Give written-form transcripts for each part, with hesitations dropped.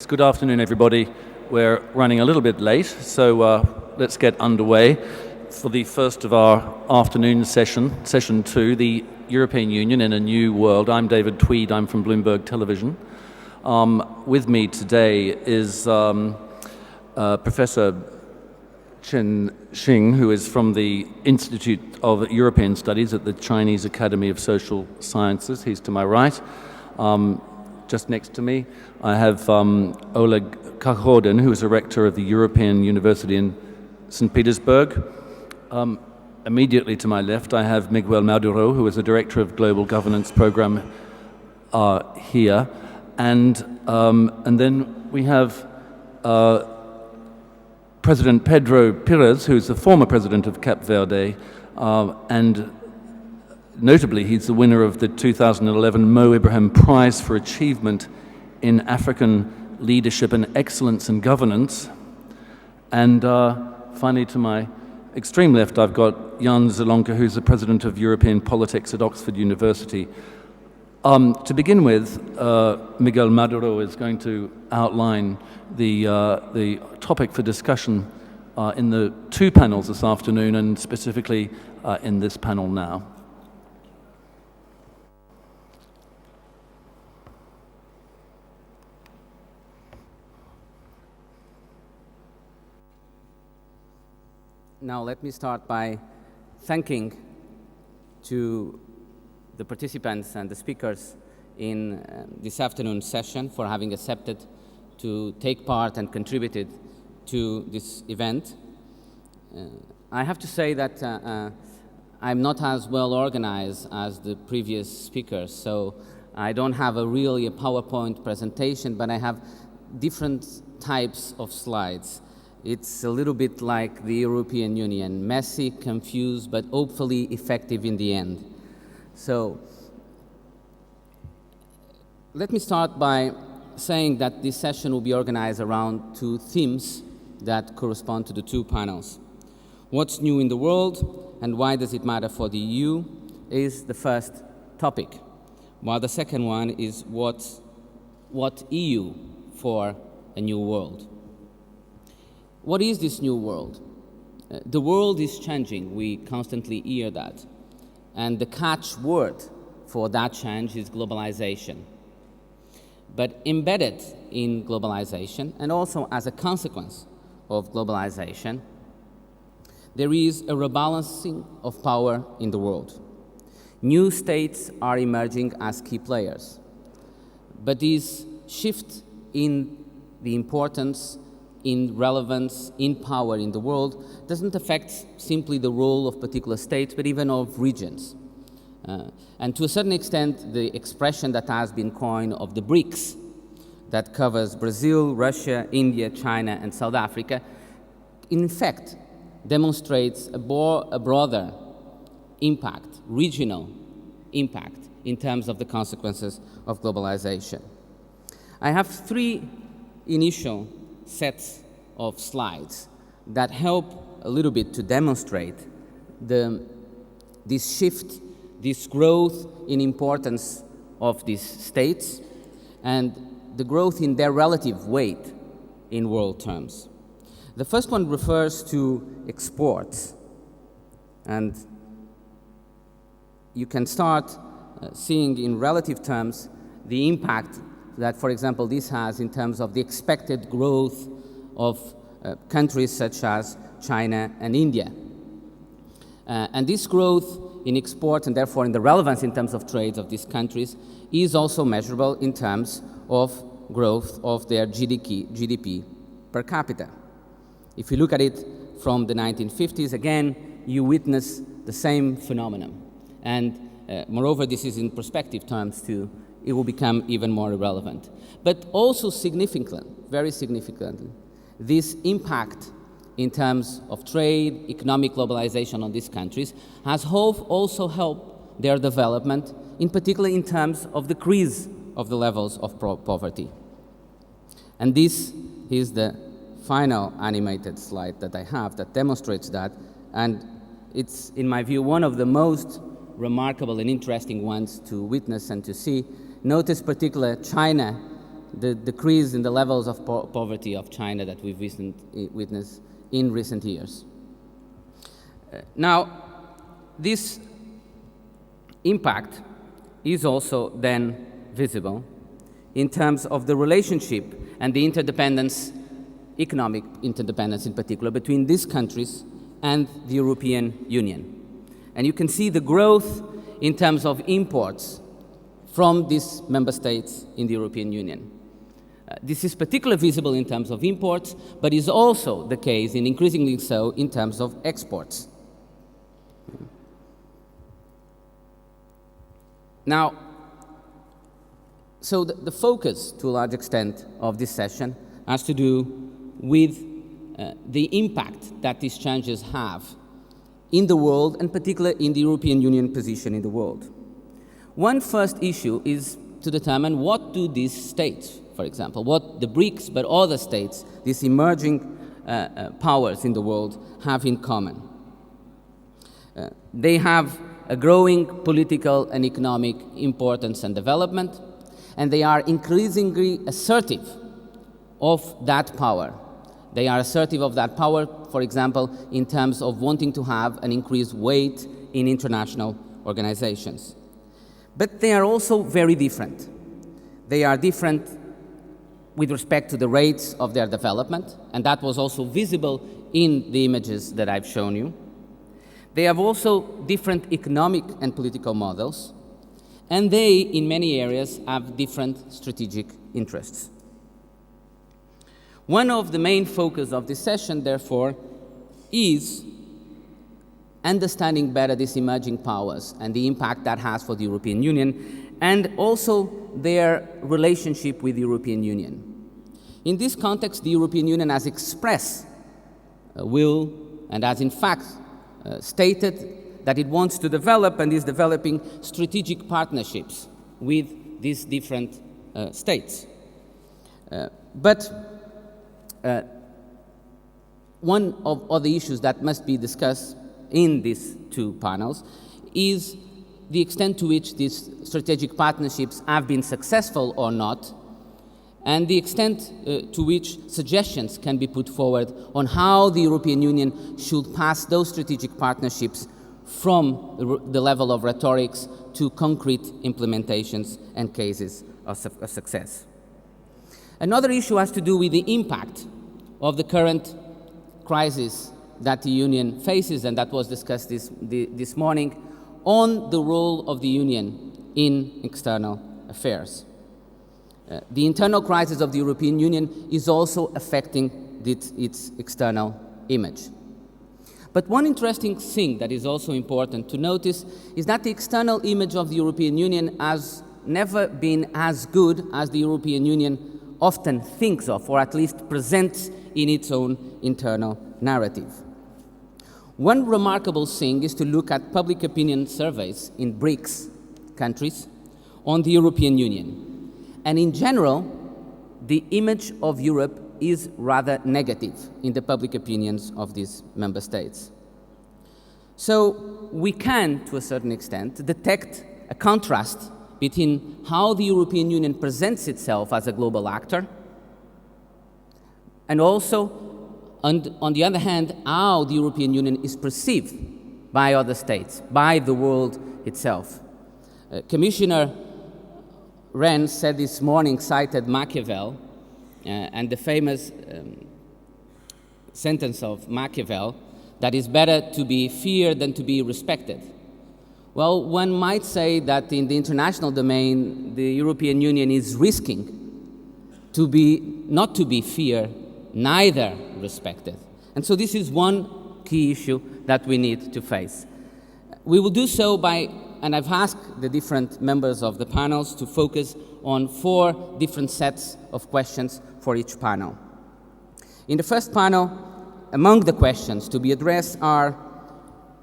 Yes, good afternoon, everybody. We're running a little bit late, so let's get underway for the first of our afternoon session 2, the European Union in a New World. I'm David Tweed, I'm from Bloomberg Television. With me today is Professor Chen Xing, who is from the Institute of European Studies at the Chinese Academy of Social Sciences. He's to my right. Just next to me, I have Oleg Kakhodin, who is a rector of the European University in St. Petersburg. Immediately to my left, I have Miguel Maduro, who is the director of Global Governance Program here. And then we have President Pedro Pires, who is the former president of Cape Verde, and notably, he's the winner of the 2011 Mo Ibrahim Prize for Achievement in African Leadership and Excellence in Governance. And finally, to my extreme left, I've got Jan Zelonka, who's the president of European Politics at Oxford University. To begin with, Miguel Maduro is going to outline the topic for discussion in the two panels this afternoon, and specifically in this panel now. Now let me start by thanking to the participants and the speakers in this afternoon's session for having accepted to take part and contributed to this event. I have to say that I'm not as well organized as the previous speakers, so I don't have really a PowerPoint presentation, but I have different types of slides. It's a little bit like the European Union, messy, confused, but hopefully effective in the end. So let me start by saying that this session will be organized around two themes that correspond to the two panels. What's new in the world and why does it matter for the EU is the first topic, while the second one is what EU for a new world. What is this new world? The world is changing. We constantly hear that. And the catchword for that change is globalization. But embedded in globalization, and also as a consequence of globalization, there is a rebalancing of power in the world. New states are emerging as key players. But this shift in the importance, in relevance, in power in the world doesn't affect simply the role of particular states, but even of regions. And to a certain extent, the expression that has been coined of the BRICS, that covers Brazil, Russia, India, China, and South Africa, in fact demonstrates a broader impact, regional impact, in terms of the consequences of globalization. I have three initial sets of slides that help a little bit to demonstrate this shift, this growth in importance of these states, and the growth in their relative weight in world terms. The first one refers to exports, and you can start seeing in relative terms the impact that, for example, this has in terms of the expected growth of countries such as China and India. And this growth in exports, and therefore in the relevance in terms of trade of these countries, is also measurable in terms of growth of their GDP per capita. If you look at it from the 1950s, again, you witness the same phenomenon. And moreover, this is in perspective terms too. It will become even more relevant. But also significantly, very significantly, this impact in terms of trade, economic globalization on these countries has also helped their development, in particular in terms of decrease of the levels of poverty. And this is the final animated slide that I have that demonstrates that, and it's, in my view, one of the most remarkable and interesting ones to witness and to see. Notice particularly China the decrease in the levels of poverty of China that we've witnessed in recent years. Now, this impact is also then visible in terms of the relationship and the interdependence, economic interdependence in particular, between these countries and the European Union. And you can see the growth in terms of imports from these member states in the European Union. This is particularly visible in terms of imports, but is also the case, and increasingly so, in terms of exports. Now, so the focus, to a large extent, of this session has to do with the impact that these changes have in the world, and particularly in the European Union position in the world. One first issue is to determine what do these states, for example, what the BRICS, but other states, these emerging powers in the world, have in common. They have a growing political and economic importance and development, and they are increasingly assertive of that power. They are assertive of that power, for example, in terms of wanting to have an increased weight in international organizations. But they are also very different. They are different with respect to the rates of their development, and that was also visible in the images that I've shown you. They have also different economic and political models, and they, in many areas, have different strategic interests. One of the main focus of this session, therefore, is understanding better these emerging powers and the impact that has for the European Union, and also their relationship with the European Union. In this context, the European Union has expressed a will and has in fact stated that it wants to develop and is developing strategic partnerships with these different states. But one of the issues that must be discussed in these two panels is the extent to which these strategic partnerships have been successful or not, and the extent to which suggestions can be put forward on how the European Union should pass those strategic partnerships from the level of rhetorics to concrete implementations and cases of success. Another issue has to do with the impact of the current crisis that the Union faces, and that was discussed this morning, on the role of the Union in external affairs. The internal crisis of the European Union is also affecting its external image. But one interesting thing that is also important to notice is that the external image of the European Union has never been as good as the European Union often thinks of, or at least presents in its own internal narrative. One remarkable thing is to look at public opinion surveys in BRICS countries on the European Union. And in general, the image of Europe is rather negative in the public opinions of these member states. So we can, to a certain extent, detect a contrast between how the European Union presents itself as a global actor, and also, on the other hand, how the European Union is perceived by other states, by the world itself. Commissioner Rehn said this morning, cited Machiavel, and the famous sentence of Machiavel, that it's better to be feared than to be respected. Well, one might say that in the international domain, the European Union is risking not to be feared, neither respected. And so this is one key issue that we need to face. We will do so by, and I've asked the different members of the panels to focus on 4 different sets of questions for each panel. In the first panel, among the questions to be addressed are: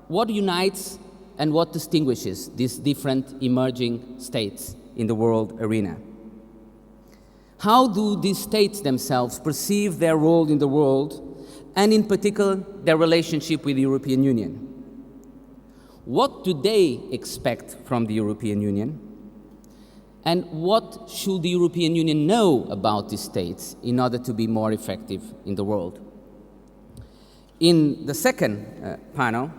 what unites and what distinguishes these different emerging states in the world arena? How do these states themselves perceive their role in the world, and in particular, their relationship with the European Union? What do they expect from the European Union? And what should the European Union know about these states in order to be more effective in the world? In the second panel,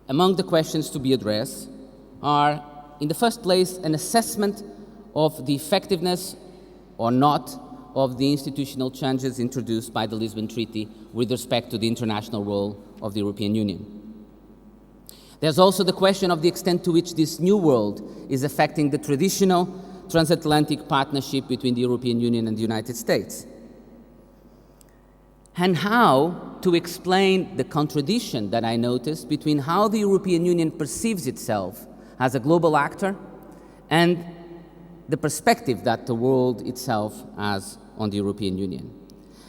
among the questions to be addressed are, in the first place, an assessment of the effectiveness or not of the institutional changes introduced by the Lisbon Treaty with respect to the international role of the European Union. There's also the question of the extent to which this new world is affecting the traditional transatlantic partnership between the European Union and the United States. And how to explain the contradiction that I noticed between how the European Union perceives itself as a global actor and the perspective that the world itself has on the European Union.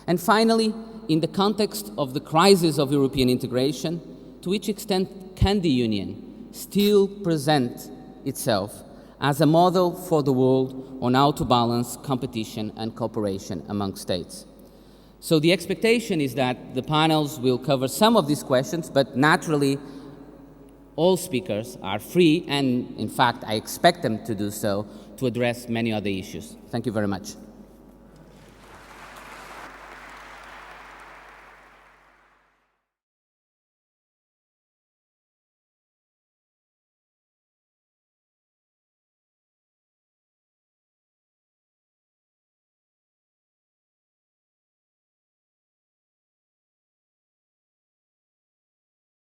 And finally, in the context of the crisis of European integration, to which extent can the Union still present itself as a model for the world on how to balance competition and cooperation among states? So the expectation is that the panels will cover some of these questions, but naturally all speakers are free, and in fact I expect them to do so, to address many other issues. Thank you very much.